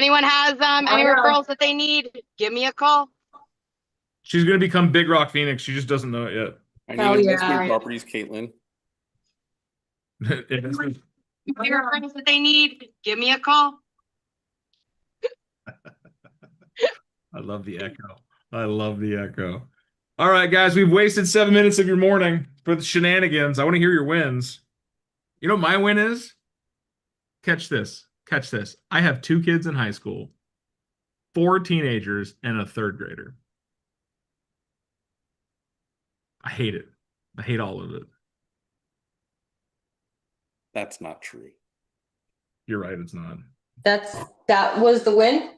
anyone has any referrals that they need, give me a call. She's going to become Big Rock Phoenix. She just doesn't know it yet. I need investment properties, Caitlin. Investment. Any referrals that they need, give me a call. I love the echo. I love the echo. All right, guys, we've wasted 7 minutes of your morning for the shenanigans. I want to hear your wins. You know what my win is? Catch this. Catch this. I have 2 kids in high school, 4 teenagers, and a 3rd grader. I hate it. I hate all of it. That's not true. You're right, it's not. That was the win?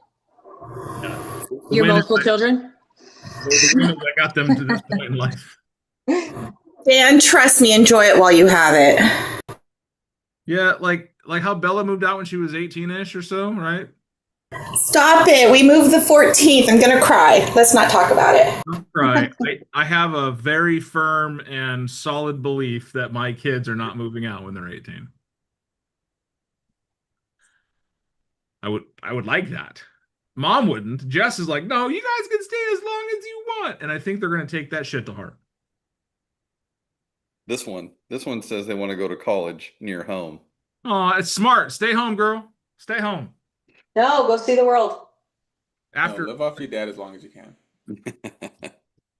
Yeah. Your multiple children? The win is I got them to this point in life. Dan, trust me, enjoy it while you have it. Yeah, like how Bella moved out when she was 18-ish or so, right? Stop it. We moved the 14th. I'm going to cry. Let's not talk about it. Right. I have a very firm and solid belief that my kids are not moving out when they're 18. I would like that. Mom wouldn't. Jess is like, no, you guys can stay as long as you want. And I think they're going to take that shit to heart. This one says they want to go to college near home. Oh, it's smart. Stay home, girl. Stay home. No, go see the world. After live off your dad as long as you can.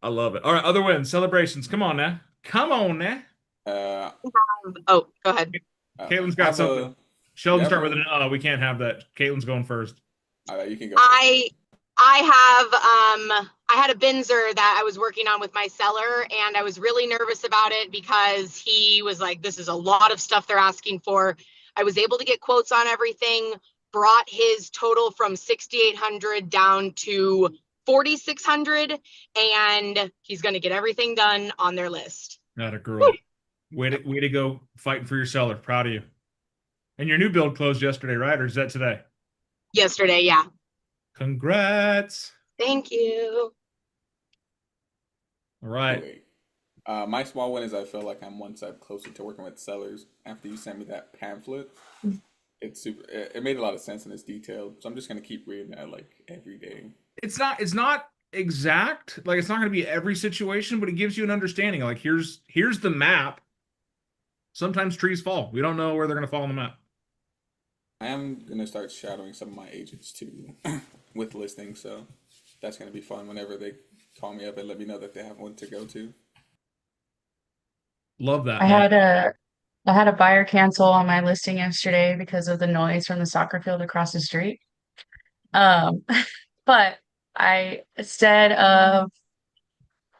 I love it. All right, other wins, celebrations. Come on now. Come on now. Oh, go ahead. Caitlin's got something. Sheldon, start with an we can't have that. Caitlin's going first. All right, you can go. I had a Binzer that I was working on with my seller, and I was really nervous about it because he was like, this is a lot of stuff they're asking for. I was able to get quotes on everything, brought his total from 6,800 down to 4,600, and he's going to get everything done on their list. Not a girl. Way to go fighting for your seller. Proud of you. And your new build closed yesterday, right? Or is that today? Yesterday, yeah. Congrats. Thank you. All right. Okay. My small win is I feel like I'm one step closer to working with sellers after you sent me that pamphlet. It's super. It made a lot of sense and it's detailed. So I'm just gonna keep reading that like every day. It's not exact. Like it's not gonna be every situation, but it gives you an understanding. Like here's the map. Sometimes trees fall. We don't know where they're gonna fall on the map. I am gonna start shadowing some of my agents too with listings, so that's gonna be fun whenever they call me up and let me know that they have one to go to. Love that. I had a buyer cancel on my listing yesterday because of the noise from the soccer field across the street. But instead of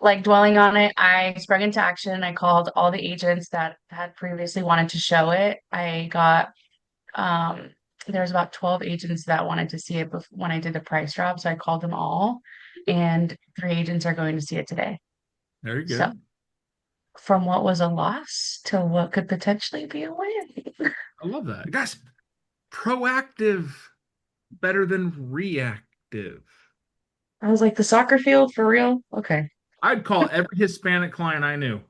like dwelling on it, I sprung into action. I called all the agents that had previously wanted to show it. I got there's about 12 agents that wanted to see it when I did the price drop. So I called them all, and 3 agents are going to see it today. Very good. So from what was a loss to what could potentially be a win. I love that. Guys, proactive better than reactive. I was like, the soccer field for real? Okay. I'd call every Hispanic client I knew.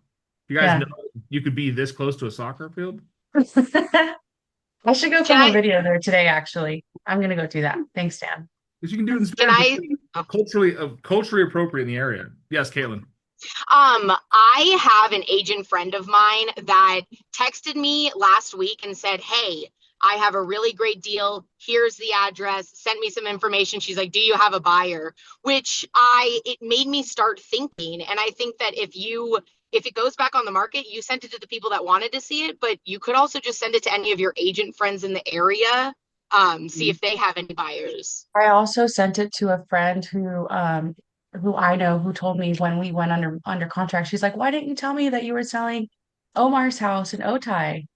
You guys know you could be this close to a soccer field? I should go film a video there today, actually. I'm going to go do that. Thanks, Dan. Because you can do it in Spanish. Culturally appropriate in the area. Yes, Caitlin. I have an agent friend of mine that texted me last week and said, hey, I have a really great deal. Here's the address. Sent me some information. She's like, do you have a buyer? Which it made me start thinking. And I think that if it goes back on the market, you sent it to the people that wanted to see it, but you could also just send it to any of your agent friends in the area. See if they have any buyers. I also sent it to a friend who I know, who told me when we went under contract, she's like, why didn't you tell me that you were selling Omar's house in Otay?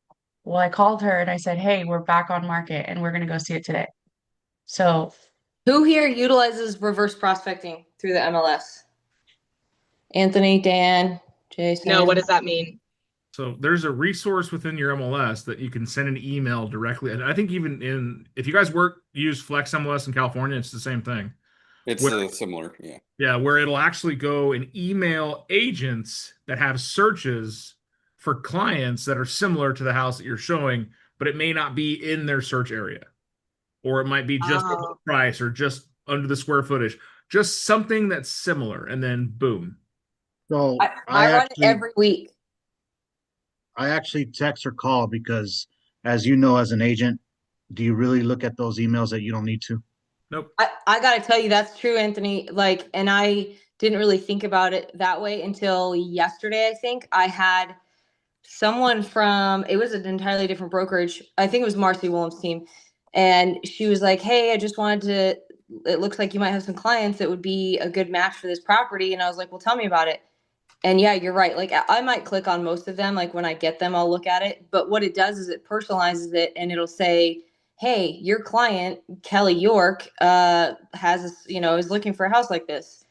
Well, I called her and I said, hey, we're back on market and we're going to go see it today. So who here utilizes reverse prospecting through the MLS? Anthony, Dan, Jason? No, what does that mean? So there's a resource within your MLS that you can send an email directly. And I think even if you guys use Flex MLS in California, it's the same thing. It's similar, yeah. Yeah, where it'll actually go and email agents that have searches for clients that are similar to the house that you're showing, but it may not be in their search area. or it might be just the Oh. price or just under the square footage, just something that's similar, and then boom. So I run it every week. I actually text or call because, as you know, as an agent, do you really look at those emails that you don't need to? Nope. I gotta tell you, that's true, Anthony. Like, and I didn't really think about it that way until yesterday. I think I had someone from, it was an entirely different brokerage. I think it was Marcy Williams' team. And she was like, hey, I just wanted to, it looks like you might have some clients that would be a good match for this property. And I was like, well, tell me about it. And yeah, you're right. Like, I might click on most of them. Like, when I get them, I'll look at it. But what it does is it personalizes it, and it'll say, hey, your client, Kelly York, has this, is looking for a house like this.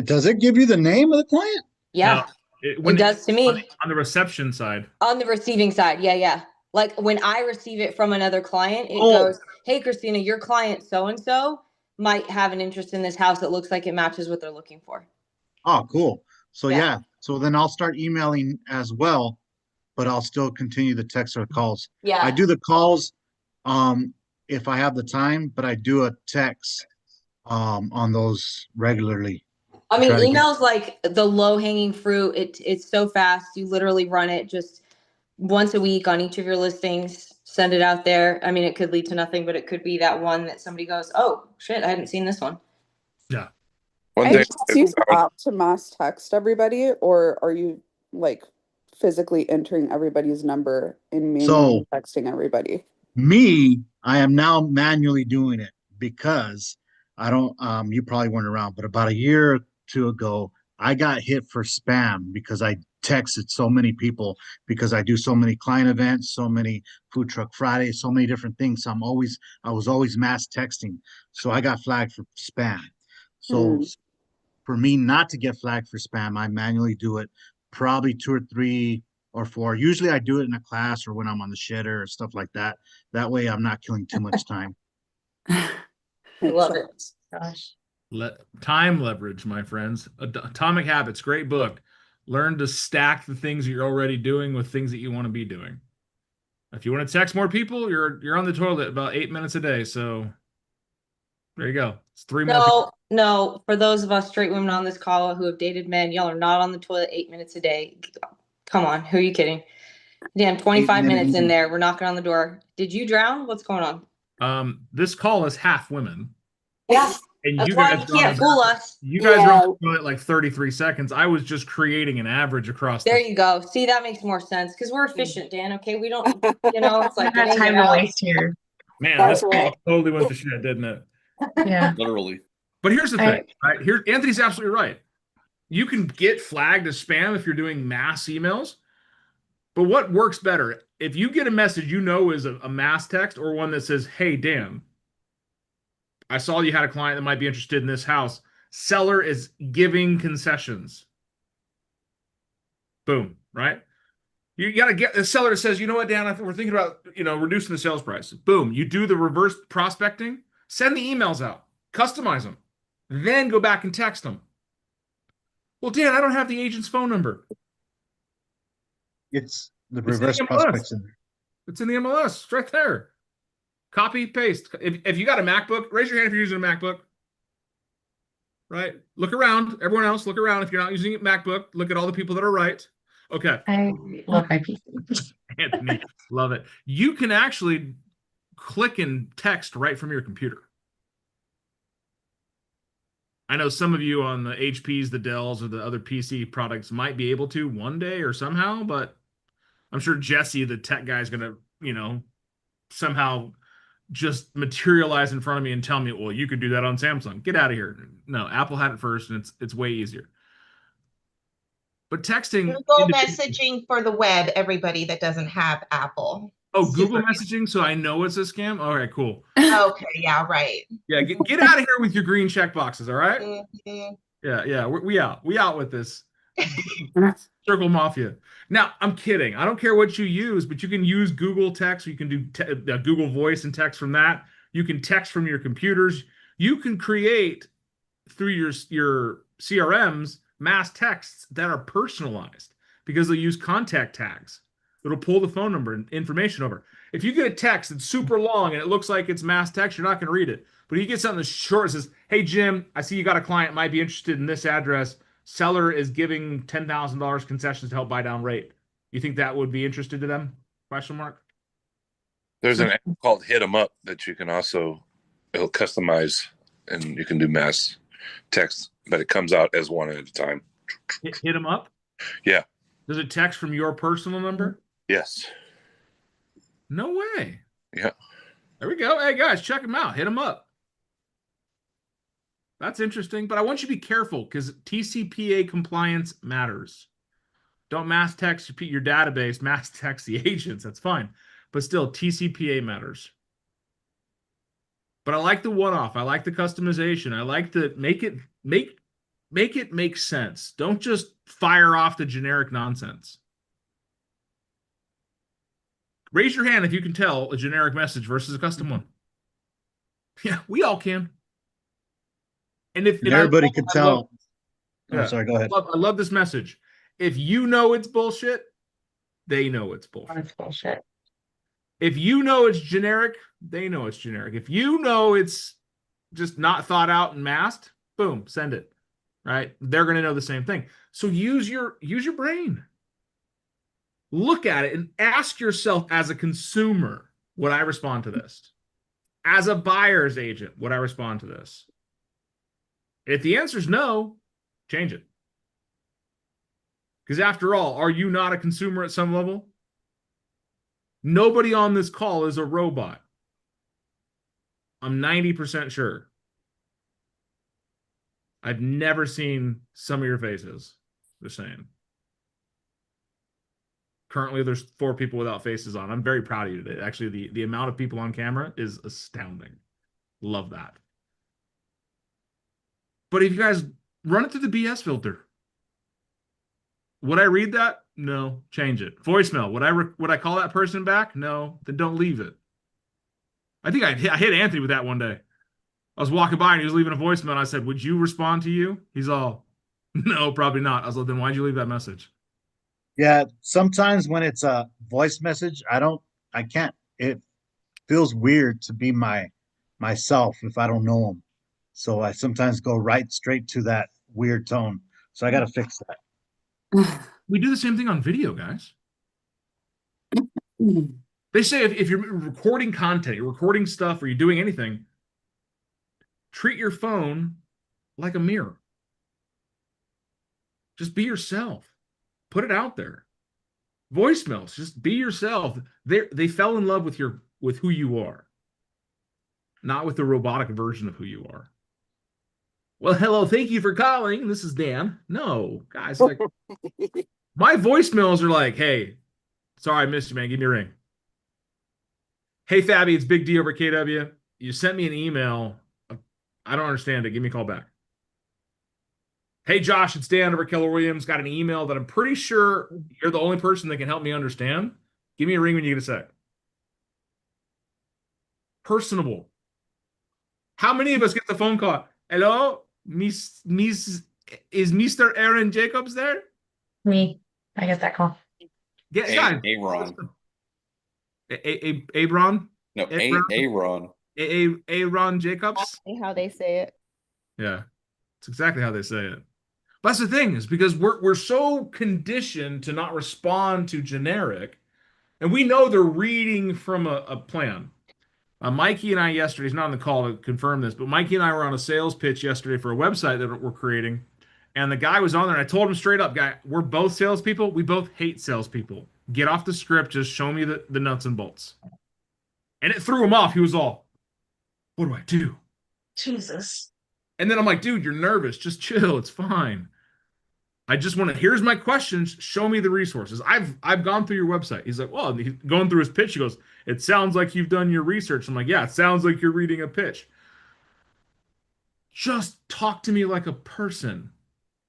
Does it give you the name of the client? Yeah, When it does to me. On the reception side. On the receiving side. Yeah, yeah. Like, when I receive it from another client, it Oh. goes, hey, Christina, your client so-and-so might have an interest in this house that looks like it matches what they're looking for. Oh, cool. So Yeah. yeah, so then I'll start emailing as well, but I'll still continue the text or calls. Yeah. I do the calls if I have the time, but I do a text on those regularly. I mean, Try to get- email's like the low-hanging fruit. It's so fast. You literally run it just once a week on each of your listings, send it out there. I mean, it could lead to nothing, but it could be that one that somebody goes, oh, shit, I hadn't seen this one. Yeah. One And day, do you opt to mass text everybody, or are you like physically entering everybody's number and manually texting everybody? I am now manually doing it because I don't, you probably weren't around, but about a year or two ago, I got hit for spam because I texted so many people because I do so many client events, so many food truck Fridays, so many different things. So I was always mass texting. So I got flagged for spam. So for me not to get flagged for spam, I manually do it probably 2 or 3 or 4. Usually I do it in a class or when I'm on the shedder or stuff like that. That way I'm not killing too much time. I love it. Gosh. Time leverage, my friends. Atomic Habits, great book. Learn to stack the things you're already doing with things that you want to be doing. If you want to text more people, you're on the toilet about 8 minutes a day. So there you go. It's 3 more people. No. For those of us straight women on this call who have dated men, y'all are not on the toilet 8 minutes a day. Come on, who are you kidding? Damn, 25 minutes in there. We're knocking on the door. Did you drown? What's going on? This call is half women. Yeah. And That's you why guys you can't fool us. You guys are on the toilet like 33 seconds. I was just creating an average across There you go. See, that makes more sense because we're efficient, Dan. Okay, we don't, it's I like got time to waste here. Man, That's this right. call totally went to shit, didn't it? Yeah. literally. But here's the thing, right? Here, Anthony's absolutely right. You can get flagged as spam if you're doing mass emails. But what works better? If you get a message is a mass text or one that says, hey, Dan, I saw you had a client that might be interested in this house. Seller is giving concessions. Boom, right? You got to get the seller that says, you know what, Dan, we're thinking about, reducing the sales price. Boom. You do the reverse prospecting, send the emails out, customize them, then go back and text them. Well, Dan, I don't have the agent's phone number. It's the It's reverse the MLS. prospects in there. It's in the MLS. It's right there. Copy, paste. If you got a MacBook, raise your hand if you're using a MacBook. Right? Look around. Everyone else, look around. If you're not using a MacBook, look at all the people that are right. Okay. I love my PC. Anthony, love it. You can actually click and text right from your computer. I know some of you on the HPs, the Dells, or the other PC products might be able to one day or somehow, but I'm sure Jesse, the tech guy, is going to, somehow just materialize in front of me and tell me, well, you could do that on Samsung. Get out of here. No, Apple had it first, and it's way easier. But texting. Google messaging for the web, everybody that doesn't have Apple. Oh, Google messaging, so I know it's a scam? All right, cool. Okay, yeah, right. Yeah, get out of here with your green check boxes, all right? Mhm. Yeah, we out. We out with this. Circle Mafia. Now, I'm kidding. I don't care what you use, but you can use Google Text. You can do Google Voice and text from that. You can text from your computers. You can create through your CRMs mass texts that are personalized because they'll use contact tags. It'll pull the phone number and information over. If you get a text that's super long and it looks like it's mass text, you're not going to read it. But if you get something that's short, it says, "Hey Jim, I see you got a client might be interested in this address. Seller is giving $10,000 concessions to help buy down rate." You think that would be interested to them? Question mark. There's an app called Hit 'em Up that you can also, it'll customize and you can do mass text, but it comes out as one at a time. Hit them up. Yeah. Does it text from your personal number? Yes. No way. Yeah. There we go. Hey guys, check them out. Hit them up. That's interesting, but I want you to be careful because TCPA compliance matters. Don't mass text your database, mass text the agents. That's fine. But still, TCPA matters. But I like the one-off. I like the customization. I like the make it make sense. Don't just fire off the generic nonsense. Raise your hand if you can tell a generic message versus a custom one. Yeah, we all can. And if and everybody can tell. Yeah, sorry, go ahead. I love this message. If you know it's bullshit, they know it's bullshit. It's bullshit. If you know it's generic, they know it's generic. If you know it's just not thought out and masked, boom, send it. Right? They're going to know the same thing. So use your brain. Look at it and ask yourself as a consumer, would I respond to this? As a buyer's agent, would I respond to this? If the answer is no, change it. Because after all, are you not a consumer at some level? Nobody on this call is a robot. I'm 90% sure. I've never seen some of your faces. Just saying. Currently, there's 4 people without faces on. I'm very proud of you today. Actually, the amount of people on camera is astounding. Love that. But if you guys run it through the BS filter, would I read that? No, change it. Voicemail. Would I call that person back? No, then don't leave it. I think I hit Anthony with that one day. I was walking by and he was leaving a voicemail. And I said, "Would you respond to you?" He's all, "No, probably not." I was like, "Then why'd you leave that message?" Yeah, sometimes when it's a voice message, I can't. It feels weird to be myself if I don't know them. So I sometimes go right straight to that weird tone. So I got to fix that. We do the same thing on video, guys. They say if you're recording content, you're recording stuff, or you're doing anything, treat your phone like a mirror. Just be yourself. Put it out there. Voicemails, just be yourself. They fell in love with who you are, not with the robotic version of who you are. Well, hello, thank you for calling. This is Dan. No, guys, like my voicemails are like, "Hey, sorry I missed you, man. Give me a ring. Hey, Fabby, it's Big D over KW. You sent me an email. I don't understand it. Give me a call back. Hey, Josh, it's Dan over Keller Williams. Got an email that I'm pretty sure you're the only person that can help me understand. Give me a ring when you get a sec." Personable. How many of us get the phone call? "Hello, Miss, is Mr. Aaron Jacobs there?" Me. I get that call. Guys. Aaron. Abron? No, Aaron. Aaron Jacobs? How they say it. Yeah. It's exactly how they say it. But that's the thing, is because we're so conditioned to not respond to generic, and we know they're reading from a plan. Mikey and I yesterday, he's not on the call to confirm this, but Mikey and I were on a sales pitch yesterday for a website that we're creating. And the guy was on there, and I told him straight up, "Guy, we're both salespeople. We both hate salespeople. Get off the script. Just show me the nuts and bolts." And it threw him off. He was all, "What do I do?" Jesus. And then I'm like, "Dude, you're nervous. Just chill. It's fine. I just want to, here's my questions. Show me the resources. I've gone through your website." He's like, "Well," he's going through his pitch. He goes, "It sounds like you've done your research." I'm like, "Yeah, it sounds like you're reading a pitch." Just talk to me like a person.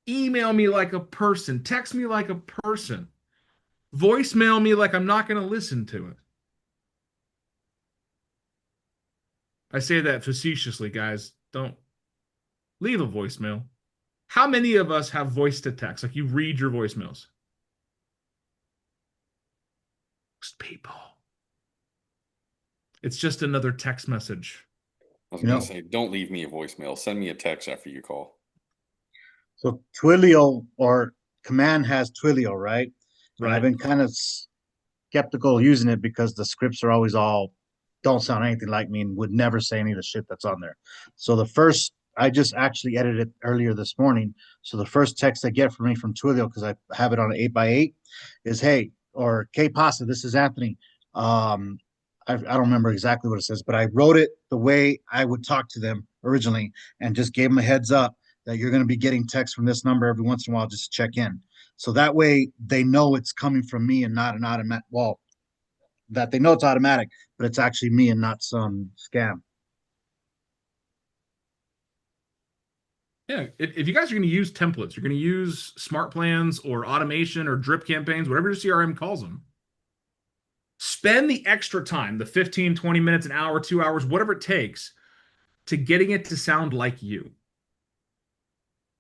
Email me like a person. Text me like a person. Voicemail me like I'm not going to listen to it. I say that facetiously, guys. Don't leave a voicemail. How many of us have voice to text? Like you read your voicemails? Most people. It's just another text message. I was You gonna know- say, don't leave me a voicemail. Send me a text after you call. So Twilio or Command has Twilio, right? And I've Right. been kind of skeptical using it because the scripts are always all don't sound anything like me and would never say any of the shit that's on there. So the first, I just actually edited it earlier this morning. So the first text I get from me from Twilio, because I have it on an 8x8, is hey, or K Pasta, this is Anthony. I don't remember exactly what it says, but I wrote it the way I would talk to them originally and just gave them a heads up that you're going to be getting text from this number every once in a while just to check in. So that way they know it's coming from me and not an automatic, well, that they know it's automatic, but it's actually me and not some scam. Yeah, if you guys are going to use templates, you're going to use smart plans or automation or drip campaigns, whatever your CRM calls them, spend the extra time, the 15, 20 minutes, an hour, 2 hours, whatever it takes, to getting it to sound like you.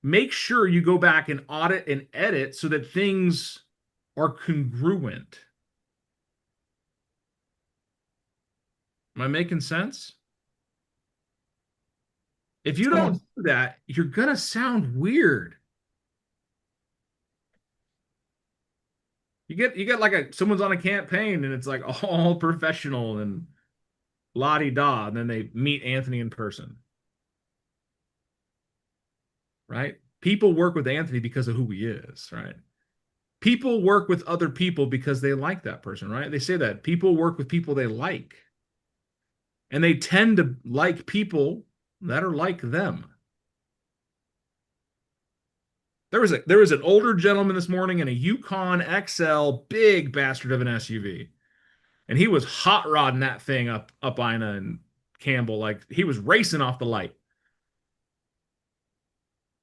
Make sure you go back and audit and edit so that things are congruent. Am I making sense? If you don't do that, you're going to sound weird. You get like someone's on a campaign and it's like all professional and la-di-da, and then they meet Anthony in person. Right? People work with Anthony because of who he is, right? People work with other people because they like that person, right? They say that people work with people they like. And they tend to like people that are like them. There was an older gentleman this morning in a Yukon XL, big bastard of an SUV. And he was hot rodding that thing up Ina and Campbell, like he was racing off the light.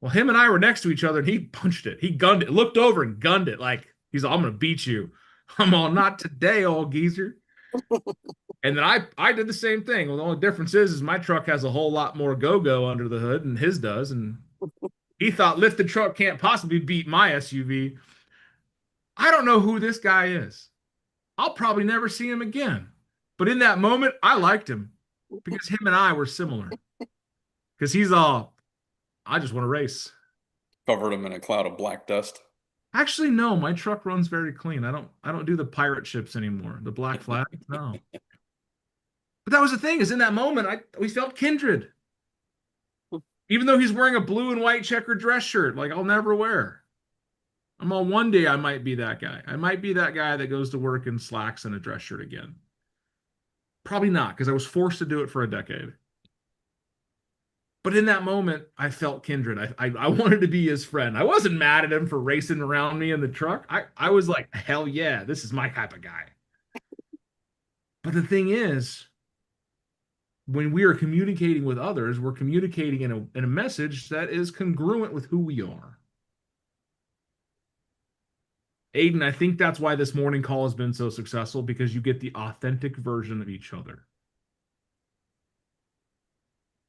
Well, him and I were next to each other and he punched it. He gunned it, looked over and gunned it like he's all, I'm gonna beat you. I'm all, not today, old geezer. And then I did the same thing. Well, the only difference is my truck has a whole lot more go-go under the hood than his does. And he thought lifted truck can't possibly beat my SUV. I don't know who this guy is. I'll probably never see him again. But in that moment, I liked him because him and I were similar. Because he's all, I just want to race. Covered him in a cloud of black dust. Actually, no, my truck runs very clean. I don't do the pirate ships anymore. The black flag, no. But that was the thing, is in that moment, we felt kindred. Even though he's wearing a blue and white checkered dress shirt, like I'll never wear. I'm on, one day I might be that guy. I might be that guy that goes to work in slacks and a dress shirt again. Probably not, because I was forced to do it for a decade. But in that moment, I felt kindred. I wanted to be his friend. I wasn't mad at him for racing around me in the truck. I was like, hell yeah, this is my type of guy. But the thing is, when we are communicating with others, we're communicating in a message that is congruent with who we are. Aiden, I think that's why this morning call has been so successful, because you get the authentic version of each other.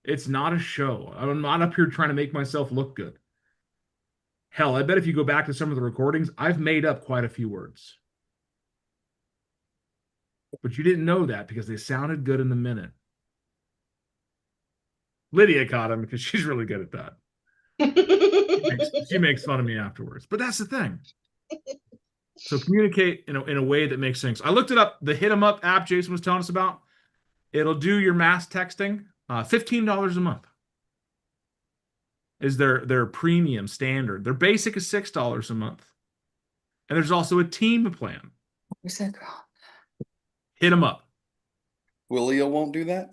It's not a show. I'm not up here trying to make myself look good. Hell, I bet if you go back to some of the recordings, I've made up quite a few words. But you didn't know that because they sounded good in the minute. Lydia caught him because she's really good at that. She makes fun of me afterwards. But that's the thing. So communicate in a way that makes sense. I looked it up. The Hit 'em Up app Jason was telling us about, it'll do your mass texting. $15 a month is their premium standard. Their basic is $6 a month. And there's also a team plan. Where's that girl? Hit 'em Up. Willio won't do that?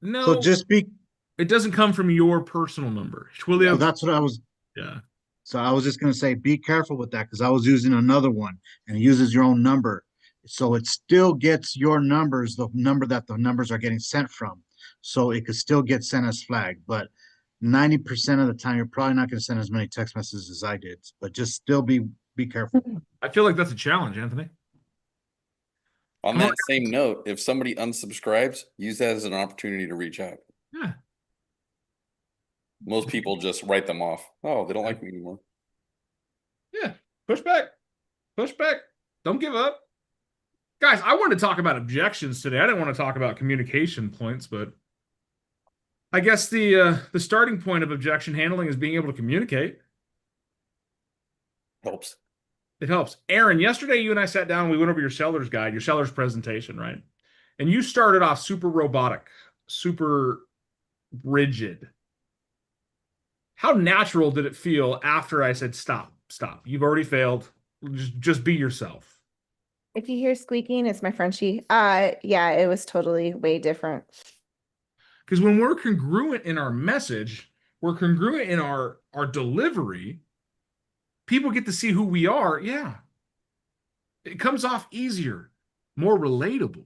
No. So just it doesn't come from your personal number. Twilio, that's what I was. Yeah. So I was just going to say, be careful with that, because I was using another one and it uses your own number. So it still gets your numbers, the number that the numbers are getting sent from. So it could still get sent as flagged, but 90% of the time, you're probably not going to send as many text messages as I did, but just still be careful. I feel like that's a challenge, Anthony. On that same note, if somebody unsubscribes, use that as an opportunity to reach out. Yeah. Most people just write them off. Oh, they don't like me anymore. Yeah. Push back. Push back. Don't give up. Guys, I wanted to talk about objections today. I didn't want to talk about communication points, but I guess the starting point of objection handling is being able to communicate. Helps. It helps. Aaron, yesterday you and I sat down and we went over your seller's guide, your seller's presentation, right? And you started off super robotic, super rigid. How natural did it feel after I said, stop, you've already failed. Just be yourself. If you hear squeaking, it's my Frenchie. Yeah, it was totally way different. Because when we're congruent in our message, we're congruent in our delivery, people get to see who we are. Yeah. It comes off easier, more relatable.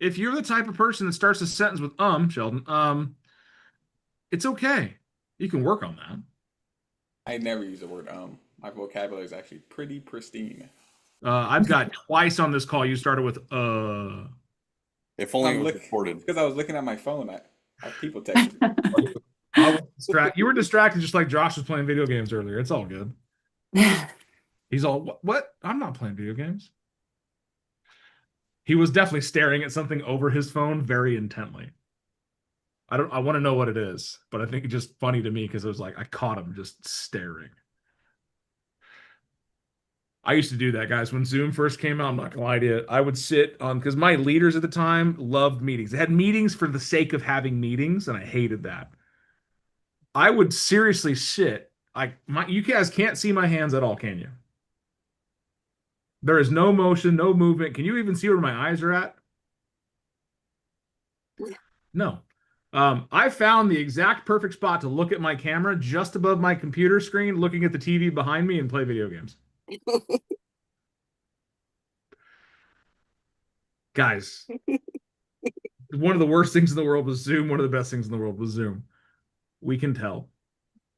If you're the type of person that starts a sentence with Sheldon, it's okay. You can work on that. I never use the word My vocabulary is actually pretty pristine. I've got twice on this call you started with If only it was recorded. Because I was looking at my phone. I people texted me. You were distracted just like Josh was playing video games earlier. It's all good. He's all, what? I'm not playing video games. He was definitely staring at something over his phone very intently. I want to know what it is, but I think it's just funny to me because it was like I caught him just staring. I used to do that, guys. When Zoom first came out, I'm not gonna lie to you, I would sit on, because my leaders at the time loved meetings. They had meetings for the sake of having meetings, and I hated that. I would seriously sit. You guys can't see my hands at all, can you? There is no motion, no movement. Can you even see where my eyes are at? No. I found the exact perfect spot to look at my camera just above my computer screen, looking at the TV behind me and play video games. Guys, one of the worst things in the world was Zoom. One of the best things in the world was Zoom. We can tell.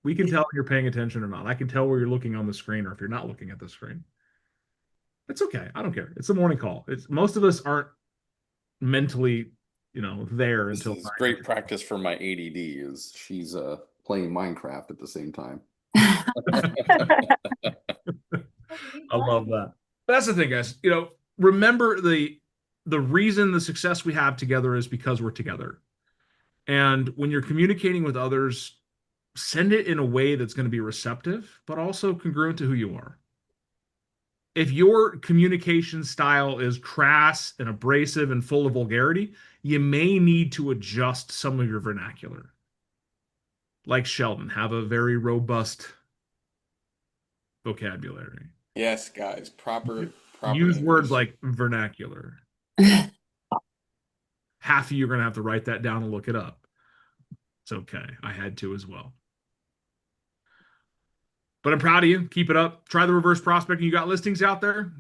We can tell if you're paying attention or not. I can tell where you're looking on the screen or if you're not looking at the screen. It's okay. I don't care. It's a morning call. Most of us aren't mentally, there until it's great practice for my ADD is she's playing Minecraft at the same time. I love that. But that's the thing, guys. Remember the reason the success we have together is because we're together. And when you're communicating with others, send it in a way that's going to be receptive, but also congruent to who you are. If your communication style is crass and abrasive and full of vulgarity, you may need to adjust some of your vernacular. Like Sheldon, have a very robust vocabulary. Yes, guys, proper Use English. words like vernacular. Half of you are going to have to write that down and look it up. It's okay. I had to as well. But I'm proud of you. Keep it up. Try the reverse prospecting. You got listings out there.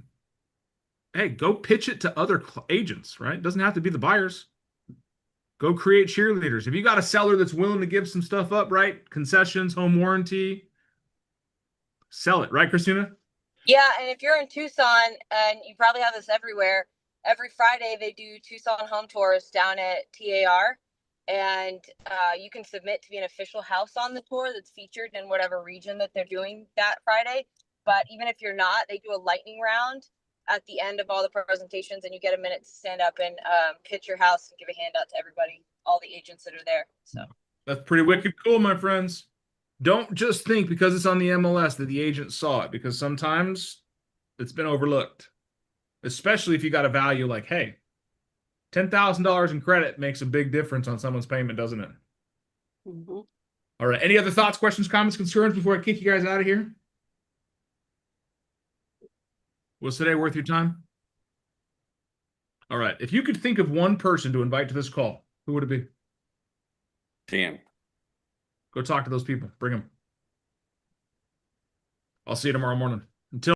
Hey, go pitch it to other agents, right? It doesn't have to be the buyers. Go create cheerleaders. If you got a seller that's willing to give some stuff up, right? Concessions, home warranty, sell it, right, Christina? Yeah, and if you're in Tucson, and you probably have this everywhere, every Friday they do Tucson home tours down at TAR, and you can submit to be an official house on the tour that's featured in whatever region that they're doing that Friday. But even if you're not, they do a lightning round at the end of all the presentations, and you get a minute to stand up and pitch your house and give a handout to everybody, all the agents that are there. So that's pretty wicked cool, my friends. Don't just think because it's on the MLS that the agent saw it, because sometimes it's been overlooked, especially if you got a value like, hey, $10,000 in credit makes a big difference on someone's payment, doesn't it? Mm-hmm. All right. Any other thoughts, questions, comments, concerns before I kick you guys out of here? Was today worth your time? All right. If you could think of one person to invite to this call, who would it be? Dan. Go talk to those people. Bring them. I'll see you tomorrow morning.